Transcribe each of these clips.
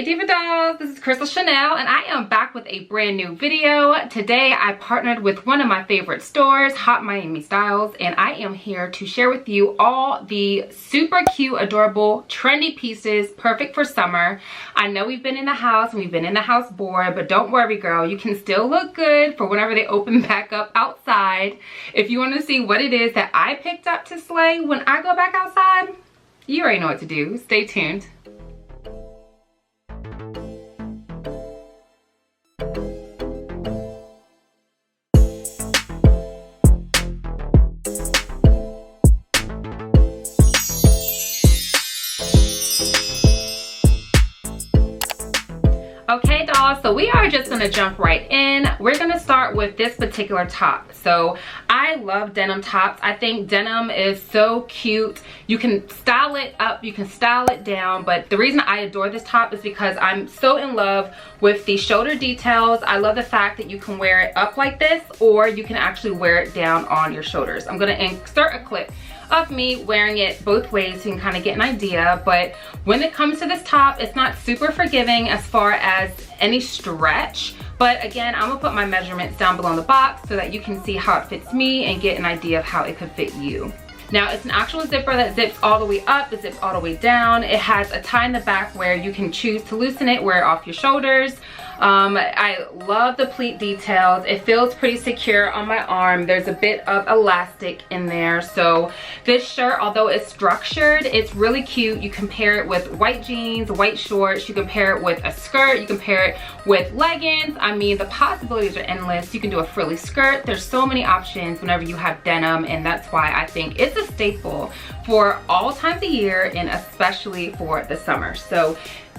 Hey Diva Dolls, this is CRYSTALCHANEL and I am back with a brand new video. Today I partnered with one of my favorite stores, Hot Miami Styles, and I am here to share with you all the super cute, adorable, trendy pieces perfect for summer. I know we've been in the house and we've been in the house bored, but don't worry girl, you can still look good for whenever they open back up outside. If you want to see what it is that I picked up to slay when I go back outside, you already know what to do. Stay tuned. Okay dolls, so we are just gonna jump right in. We're gonna start with this particular top. So I love denim tops. I think denim is so cute. You can style it up, you can style it down, but the reason I adore this top is because I'm so in love with the shoulder details. I love the fact that you can wear it up like this, or you can actually wear it down on your shoulders. I'm gonna insert a clip of me wearing it both ways so you can kind of get an idea. But when it comes to this top, it's not super forgiving as far as any stretch, but again, I'm gonna put my measurements down below in the box so that you can see how it fits me and get an idea of how it could fit you. Now it's an actual zipper that zips all the way up, it zips all the way down. It has a tie in the back where you can choose to loosen it, wear it off your shoulders. I love the pleat details. It feels pretty secure on my arm. There's a bit of elastic in there. So this shirt, although it's structured, it's really cute. You can pair it with white jeans, white shorts. You can pair it with a skirt. You can pair it with leggings. I mean, the possibilities are endless. You can do a frilly skirt. There's so many options whenever you have denim, and that's why I think it's a staple for all times of year and especially for the summer. So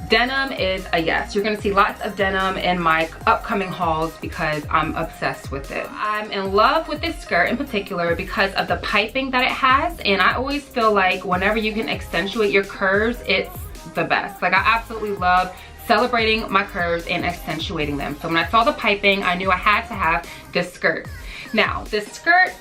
denim is a yes. You're gonna see lots of denim in my upcoming hauls because I'm obsessed with it. I'm in love with this skirt in particular because of the piping that it has, and I always feel like whenever you can accentuate your curves, it's the best. Like I absolutely love celebrating my curves and accentuating them. So when I saw the piping, I knew I had to have this skirt. Now, this skirt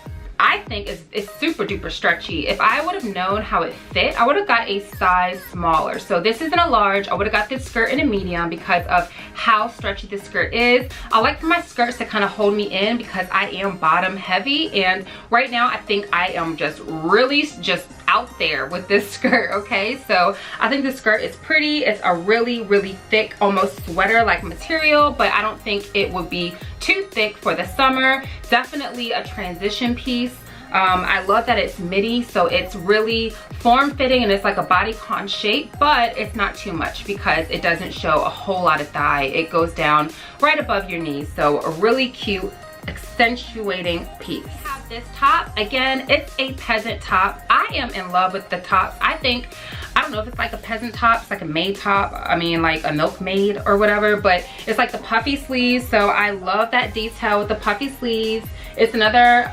I think it's super duper stretchy. If I would have known how it fit, I would have got a size smaller. So this isn't a large. I would have got this skirt in a medium because of how stretchy this skirt is. I like for my skirts to kind of hold me in because I am bottom heavy, and right now I think I am just really just out there with this skirt, okay? So I think this skirt is pretty. It's a really, really thick, almost sweater-like material, but I don't think it would be too thick for the summer. Definitely a transition piece. I love that it's midi, so it's really form-fitting and it's like a bodycon shape, but it's not too much because it doesn't show a whole lot of thigh. It goes down right above your knees, so a really cute accentuating piece. This top, again, it's a peasant top. I am in love with the tops. I don't know if it's like a peasant top, it's like a maid top. I mean like a milkmaid or whatever, but it's like the puffy sleeves. So I love that detail with the puffy sleeves. It's another,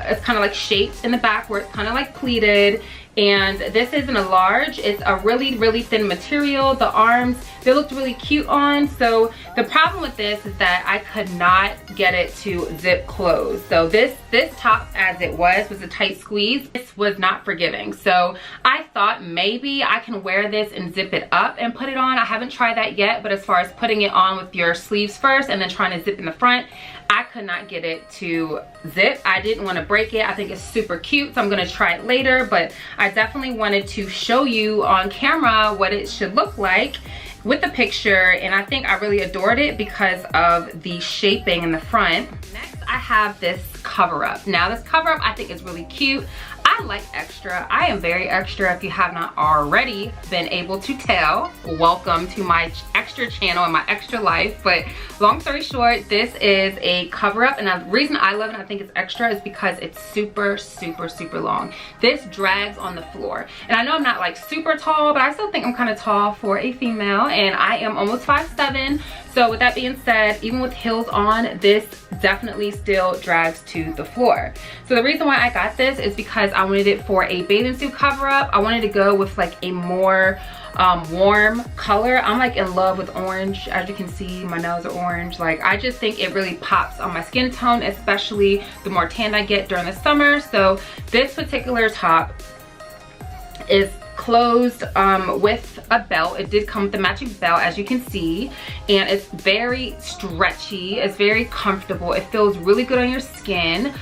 it's kind of like shaped in the back where it's kind of like pleated. And this isn't a large, it's a really, really thin material. The arms, they looked really cute on. So the problem with this is that I could not get it to zip close. So this top as it was a tight squeeze. This was not forgiving. So I thought maybe I can wear this and zip it up and put it on. I haven't tried that yet, but as far as putting it on with your sleeves first and then trying to zip in the front, I could not get it to zip. I didn't want to break it. I think it's super cute, so I'm going to try it later, but I definitely wanted to show you on camera what it should look like with the picture, and I think I really adored it because of the shaping in the front. Next, I have this cover up. Now this cover up I think is really cute. I like extra. I am very extra if you have not already been able to tell. Welcome to my extra channel and my extra life. But long story short, this is a cover up, and the reason I love it and I think it's extra is because it's super, super, super long. This drags on the floor. And I know I'm not like super tall, but I still think I'm kind of tall for a female, and I am almost 5'7". So with that being said, even with heels on, this definitely still drags to the floor. So the reason why I got this is because I wanted it for a bathing suit cover up. I wanted to go with like a more warm color. I'm like in love with orange. As you can see, my nails are orange. Like I just think it really pops on my skin tone, especially the more tan I get during the summer. So this particular top is closed with a belt. It did come with the matching belt, as you can see, and it's very stretchy. It's very comfortable. It feels really good on your skin.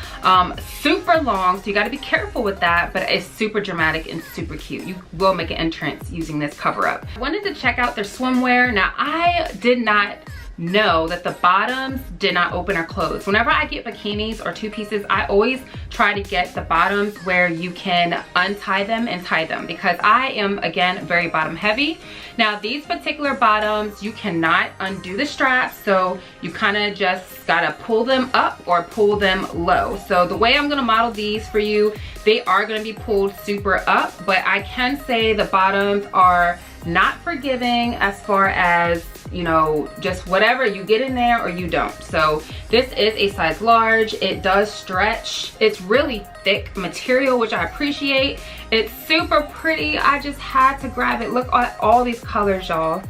Super long, so you got to be careful with that, but it's super dramatic and super cute. You will make an entrance using this cover up. I wanted to check out their swimwear. Now, I did not know that the bottoms did not open or close. Whenever I get bikinis or two pieces, I always try to get the bottoms where you can untie them and tie them, because I am, again, very bottom heavy. Now, these particular bottoms, you cannot undo the straps, so you kind of just gotta pull them up or pull them low. So the way I'm gonna model these for you, they are gonna be pulled super up, but I can say the bottoms are not forgiving as far as, you know, just whatever, you get in there or you don't. So this is a size large. It does stretch. It's really thick material, which I appreciate. It's super pretty. I just had to grab it. Look at all these colors, y'all.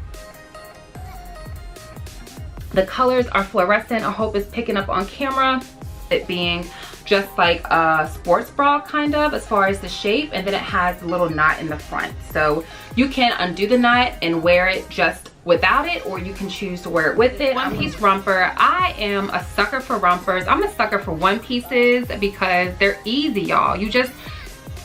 The colors are fluorescent. I hope it's picking up on camera. It being just like a sports bra kind of, as far as the shape, and then it has a little knot in the front. So you can undo the knot and wear it just without it, or you can choose to wear it with it. One piece romper. I am a sucker for rompers. I'm a sucker for one pieces because they're easy, y'all. You just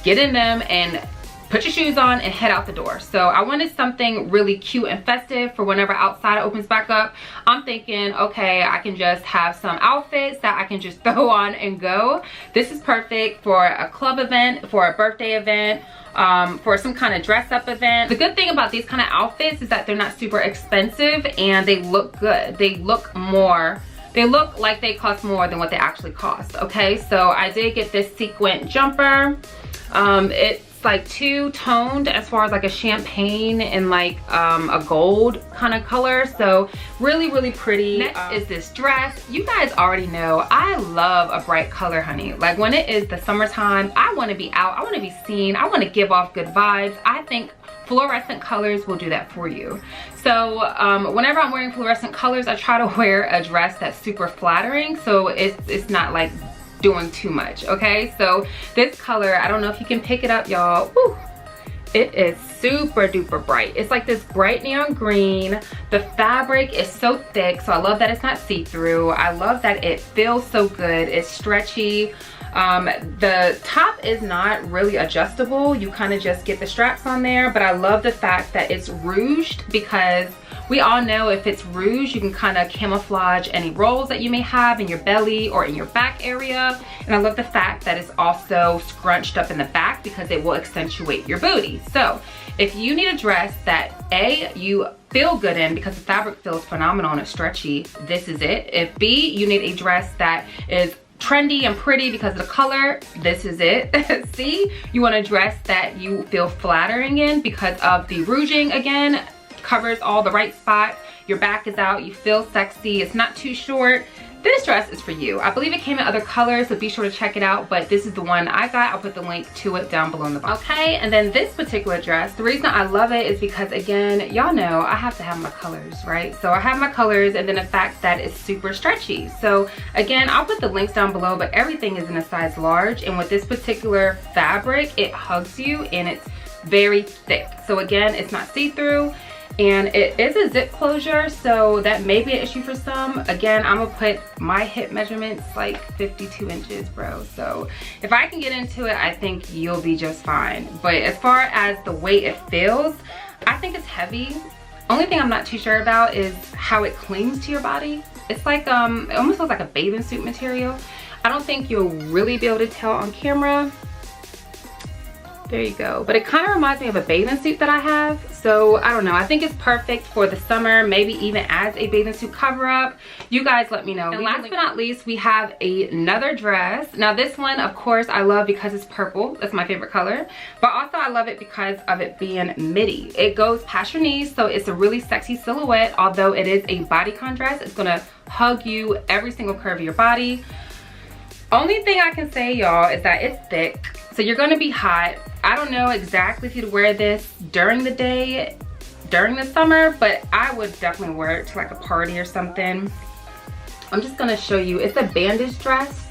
get in them and put your shoes on and head out the door. So I wanted something really cute and festive for whenever outside opens back up. I'm thinking, okay, I can just have some outfits that I can just throw on and go. This is perfect for a club event, for a birthday event, for some kind of dress up event. The good thing about these kind of outfits is that they're not super expensive and they look good. They look like they cost more than what they actually cost. Okay, so I did get this sequin jumper. It's like two-toned as far as like a champagne and like a gold kind of color, so really pretty. Next is this dress. You guys already know I love a bright color, honey. Like when it is the summertime, I want to be out, I want to be seen, I want to give off good vibes. I think fluorescent colors will do that for you. So whenever I'm wearing fluorescent colors, I try to wear a dress that's super flattering, so it's not like doing too much. Okay, so this color, I don't know if you can pick it up, y'all. It is super duper bright. It's like this bright neon green. The fabric is so thick, so I love that it's not see-through. I love that it feels so good. It's stretchy. The top is not really adjustable. You kind of just get the straps on there, but I love the fact that it's ruched, because we all know if it's ruched, you can kind of camouflage any rolls that you may have in your belly or in your back area. And I love the fact that it's also scrunched up in the back, because it will accentuate your booty. So if you need a dress that A, you feel good in because the fabric feels phenomenal and it's stretchy, this is it. If B, you need a dress that is trendy and pretty because of the color, this is it. See, you want a dress that you feel flattering in because of the rouging, again, covers all the right spots, your back is out, you feel sexy, it's not too short. This dress is for you. I believe it came in other colors, so be sure to check it out, but this is the one I got. I'll put the link to it down below in the box. Okay, and then this particular dress, the reason I love it is because, again, y'all know I have to have my colors, right? So I have my colors, and then the fact that it's super stretchy. So again, I'll put the links down below, but everything is in a size large, and with this particular fabric, it hugs you and it's very thick. So again, it's not see-through. And it is a zip closure, so that may be an issue for some. Again, I'm gonna put my hip measurements like 52 inches, bro. So if I can get into it, I think you'll be just fine. But as far as the way it feels, I think it's heavy. Only thing I'm not too sure about is how it clings to your body. It's like, it almost looks like a bathing suit material. I don't think you'll really be able to tell on camera. There you go. But it kind of reminds me of a bathing suit that I have. So I don't know. I think it's perfect for the summer, maybe even as a bathing suit cover up. You guys let me know. And last but not least, we have another dress. Now this one, of course, I love because it's purple. That's my favorite color. But also I love it because of it being midi. It goes past your knees, so it's a really sexy silhouette. Although it is a bodycon dress, it's gonna hug you every single curve of your body. Only thing I can say, y'all, is that it's thick. So you're gonna be hot. I don't know exactly if you'd wear this during the day, during the summer, but I would definitely wear it to like a party or something. I'm just gonna show you, it's a bandage dress.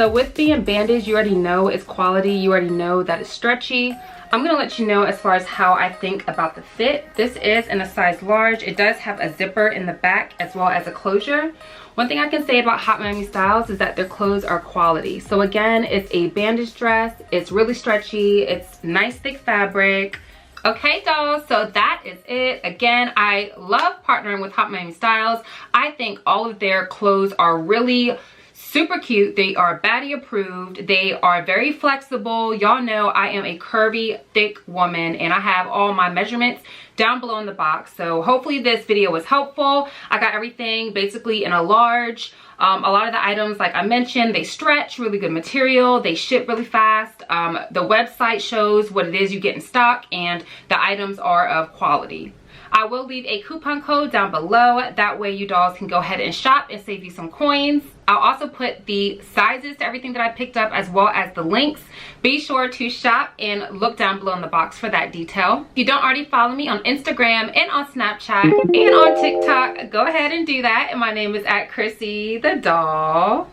So with being bandaged, you already know it's quality. You already know that it's stretchy. I'm gonna let you know as far as how I think about the fit. This is in a size large. It does have a zipper in the back as well as a closure. One thing I can say about Hot Miami Styles is that their clothes are quality. So again, it's a bandage dress. It's really stretchy. It's nice thick fabric. Okay, dolls, so that is it. Again, I love partnering with Hot Miami Styles. I think all of their clothes are really super cute. They are baddie approved. They are very flexible. Y'all know I am a curvy, thick woman, and I have all my measurements down below in the box. So hopefully this video was helpful. I got everything basically in a large. A lot of the items, like I mentioned, they stretch, really good material. They ship really fast. The website shows what it is you get in stock, and the items are of quality. I will leave a coupon code down below. That way you dolls can go ahead and shop and save you some coins. I'll also put the sizes to everything that I picked up as well as the links. Be sure to shop and look down below in the box for that detail. If you don't already follow me on Instagram and on Snapchat and on TikTok, go ahead and do that. And my name is @ChryssyTheDoll.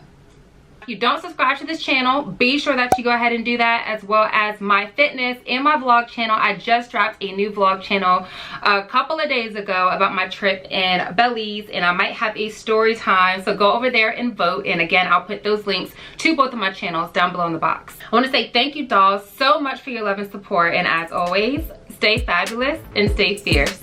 If you don't subscribe to this channel, be sure that you go ahead and do that, as well as my fitness and my vlog channel. I just dropped a new vlog channel a couple of days ago about my trip in Belize, and I might have a story time, so go over there and vote. And again, I'll put those links to both of my channels down below in the box. I want to say thank you, dolls, so much for your love and support, and as always, stay fabulous and stay fierce.